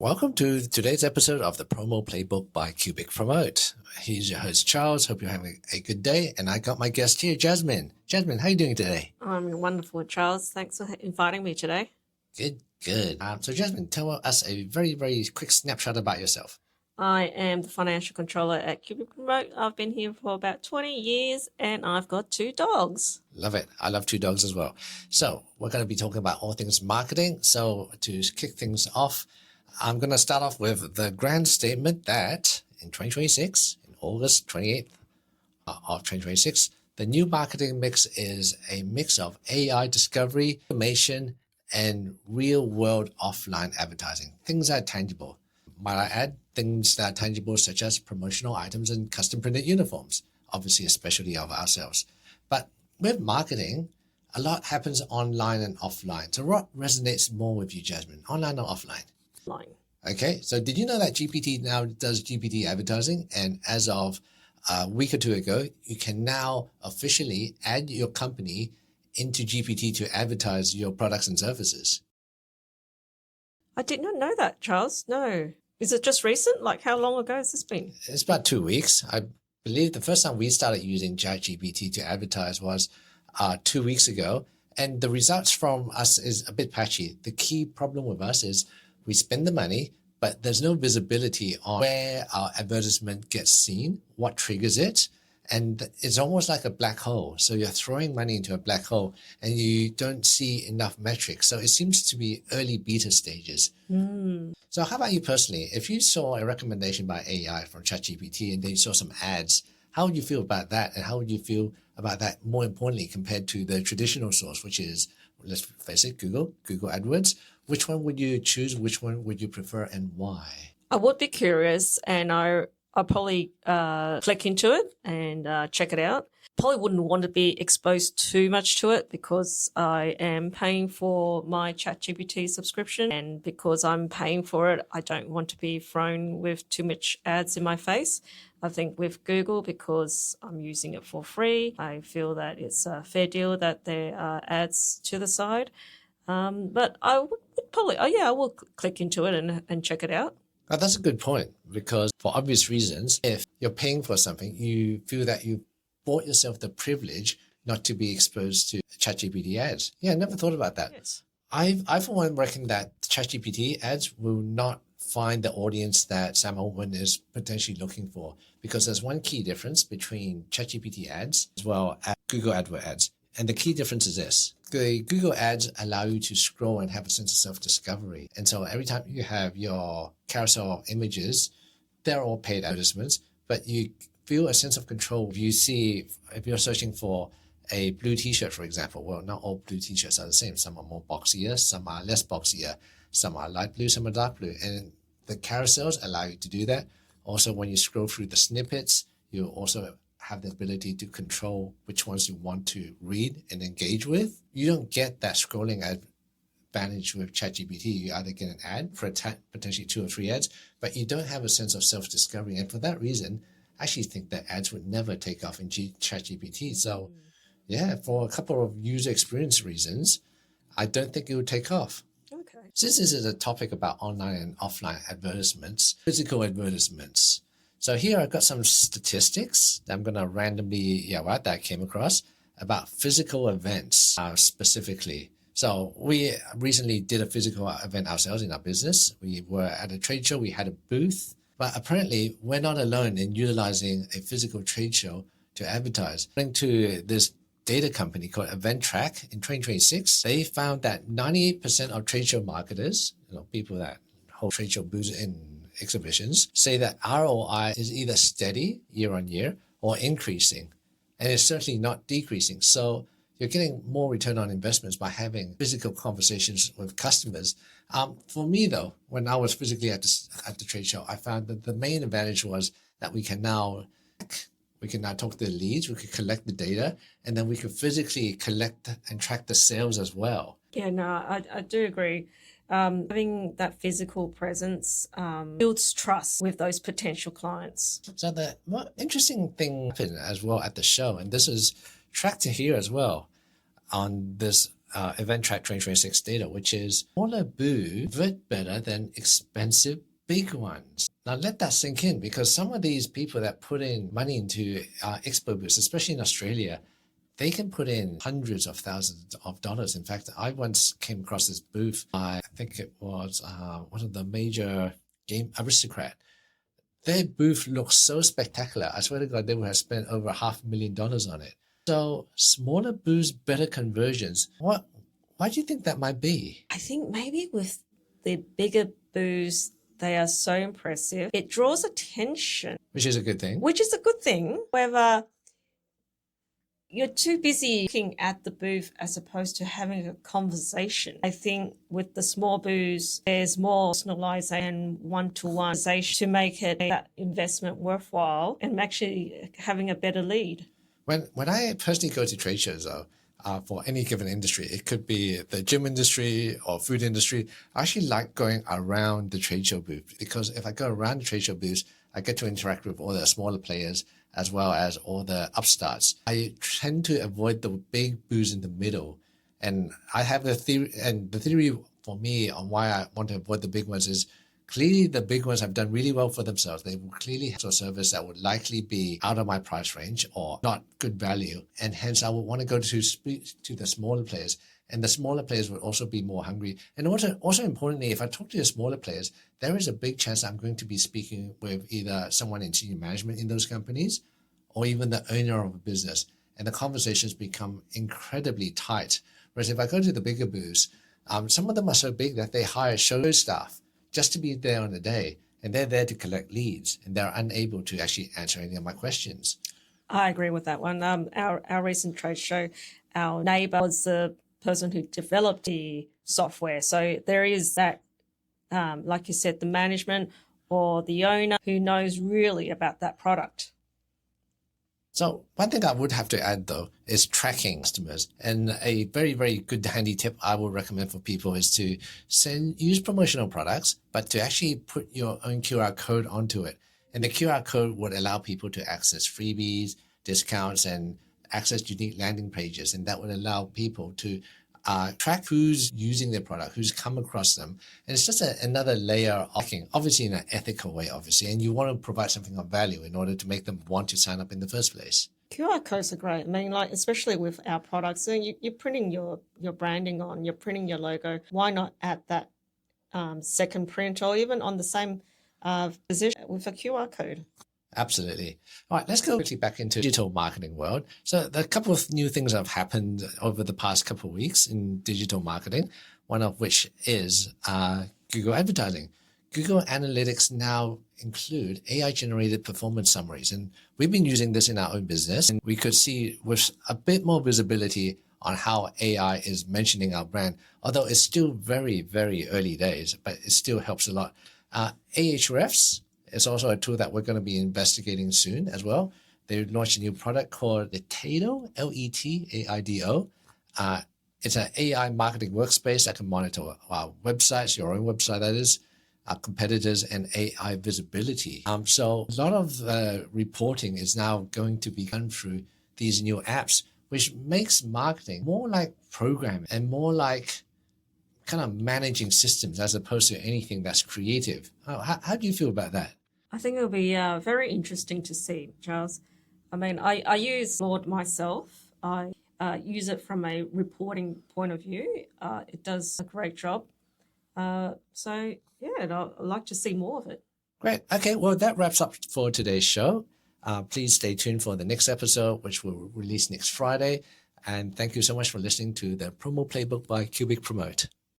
Welcome to today's episode of the Promo Playbook by Cubic Promote. Here's your host, Charles. Hope you're having a good day. And I got my guest here, Jasmine. Jasmine, how are you doing today? I'm wonderful, Charles. Thanks for inviting me today. Good. So Jasmine, tell us a very, very quick snapshot about yourself. I am the financial controller at Cubic Promote. I've been here for about 20 years and I've got 2 dogs. Love it. I love 2 dogs as well. So we're going to be talking about all things marketing. So to kick things off, I'm going to start off with the grand statement that in 2026, in August 28th of 2026, the new marketing mix is a mix of AI discovery, automation, and real-world offline advertising. Things that are tangible. Might I add, things that are tangible such as promotional items and custom-printed uniforms, obviously a specialty of ourselves. But with marketing, a lot happens online and offline. So what resonates more with you, Jasmine, online or offline? Okay, so did you know that GPT now does GPT advertising? And as of a week or 2 ago, you can now officially add your company into GPT to advertise your products and services. I did not know that, Charles. No. Is it just recent? Like how long ago has this been? It's about 2 weeks. I believe the first time we started using ChatGPT to advertise was 2 weeks ago. And the results from us is a bit patchy. The key problem with us is we spend the money, but there's no visibility on where our advertisement gets seen, what triggers it. And it's almost like a black hole. So you're throwing money into a black hole and you don't see enough metrics. So it seems to be early beta stages. So how about you personally? If you saw a recommendation by AI from ChatGPT and then you saw some ads, how would you feel about that? And how would you feel about that more importantly compared to the traditional source, which is, let's face it, Google AdWords? Which one would you choose? Which one would you prefer and why? I would be curious and I'll probably click into it and check it out. Probably wouldn't want to be exposed too much to it because I am paying for my ChatGPT subscription, and because I'm paying for it, I don't want to be thrown with too much ads in my face. I think with Google, because I'm using it for free, I feel that it's a fair deal that there are ads to the side. But I would probably, I will click into it and check it out. Now, that's a good point because for obvious reasons, if you're paying for something, you feel that you bought yourself the privilege not to be exposed to ChatGPT ads. Yeah, I never thought about that. Yes. I for one reckon that ChatGPT ads will not find the audience that Sam Altman is potentially looking for, because there's one key difference between ChatGPT ads as well as Google AdWords ads. And the key difference is this. The Google ads allow you to scroll and have a sense of self-discovery. And so every time you have your carousel of images, they're all paid advertisements, but you feel a sense of control. If you're searching for a blue t-shirt, for example, well, not all blue t-shirts are the same. Some are more boxier, some are less boxier, some are light blue, some are dark blue. And the carousels allow you to do that. Also, when you scroll through the snippets, you also have the ability to control which ones you want to read and engage with. You don't get that scrolling advantage with ChatGPT. You either get an ad for potentially 2 or 3 ads, but you don't have a sense of self-discovery. And for that reason, I actually think that ads would never take off in ChatGPT. So yeah, for a couple of user experience reasons, I don't think it would take off. Okay. Since this is a topic about online and offline advertisements, physical advertisements. So here I've got some statistics that I'm going to randomly, that I came across about physical events specifically. So we recently did a physical event ourselves in our business. We were at a trade show, we had a booth, but apparently we're not alone in utilizing a physical trade show to advertise. According to this data company called EventTrack in 2026, they found that 98% of trade show marketers, people that hold trade show booths in exhibitions, say that ROI is either steady year on year or increasing, and it's certainly not decreasing. So you're getting more return on investments by having physical conversations with customers. For me, though, when I was physically at the trade show, I found that the main advantage was that we can now talk to the leads, we could collect the data, and then we could physically collect and track the sales as well. Yeah, no, I do agree. Having that physical presence builds trust with those potential clients. So the interesting thing happened as well at the show, and this is tracked here as well on this Event Track 2026 data, which is smaller booths convert better than expensive big ones. Now let that sink in, because some of these people that put in money into expo booths, especially in Australia, they can put in hundreds of thousands of dollars. In fact, I once came across this booth. I think it was one of the major game Aristocrat. Their booth looks so spectacular. I swear to God, they would have spent over $500,000 on it. So smaller booths, better conversions. Why do you think that might be? I think maybe with the bigger booths, they are so impressive. It draws attention. Which is a good thing. However, you're too busy looking at the booth as opposed to having a conversation. I think with the small booths, there's more personalization and one-to-one to make that investment worthwhile and actually having a better lead. When I personally go to trade shows, though, for any given industry, it could be the gym industry or food industry, I actually like going around the trade show booth, because if I go around the trade show booths, I get to interact with all the smaller players as well as all the upstarts. I tend to avoid the big booths in the middle. And I have the theory, and the theory for me on why I want to avoid the big ones is clearly the big ones have done really well for themselves. They will clearly have a service that would likely be out of my price range or not good value. And hence I would want to go to speak to the smaller players. And the smaller players would also be more hungry. And also importantly, if I talk to the smaller players, there is a big chance I'm going to be speaking with either someone in senior management in those companies or even the owner of a business. And the conversations become incredibly tight. Whereas if I go to the bigger booths, some of them are so big that they hire show staff just to be there on the day. And they're there to collect leads, and they're unable to actually answer any of my questions. I agree with that one. Our recent trade show, our neighbor was the person who developed the software. So there is that, like you said, the management or the owner who knows really about that product. So one thing I would have to add, though, is tracking customers. And a very, very good handy tip I would recommend for people is to use promotional products, but to actually put your own QR code onto it. And the QR code would allow people to access freebies, discounts, and access unique landing pages. And that would allow people to track who's using their product, who's come across them. And it's just another layer of tracking, obviously in an ethical way, obviously. And you want to provide something of value in order to make them want to sign up in the first place. QR codes are great. I mean, like, especially with our products, so you're printing your branding on, you're printing your logo. Why not add that second print or even on the same position with a QR code? Absolutely. All right, let's go quickly back into digital marketing world. So there are a couple of new things that have happened over the past couple of weeks in digital marketing, one of which is Google advertising. Google Analytics now include AI-generated performance summaries, and we've been using this in our own business, and we could see with a bit more visibility on how AI is mentioning our brand, although it's still very, very early days, but it still helps a lot. Ahrefs is also a tool that we're going to be investigating soon as well. They launched a new product called Letaido, Letaido. It's an AI marketing workspace that can monitor our websites, your own website that is, our competitors, and AI visibility. So a lot of reporting is now going to be done through these new apps, which makes marketing more like programming and more like kind of managing systems as opposed to anything that's creative. How do you feel about that? I think it'll be very interesting to see, Charles. I mean, I use Claude myself. I use it from a reporting point of view. It does a great job. So, yeah, I'd like to see more of it. Great. Okay, well, that wraps up for today's show. Please stay tuned for the next episode, which will release next Friday. And thank you so much for listening to the Promo Playbook by Cubic Promote.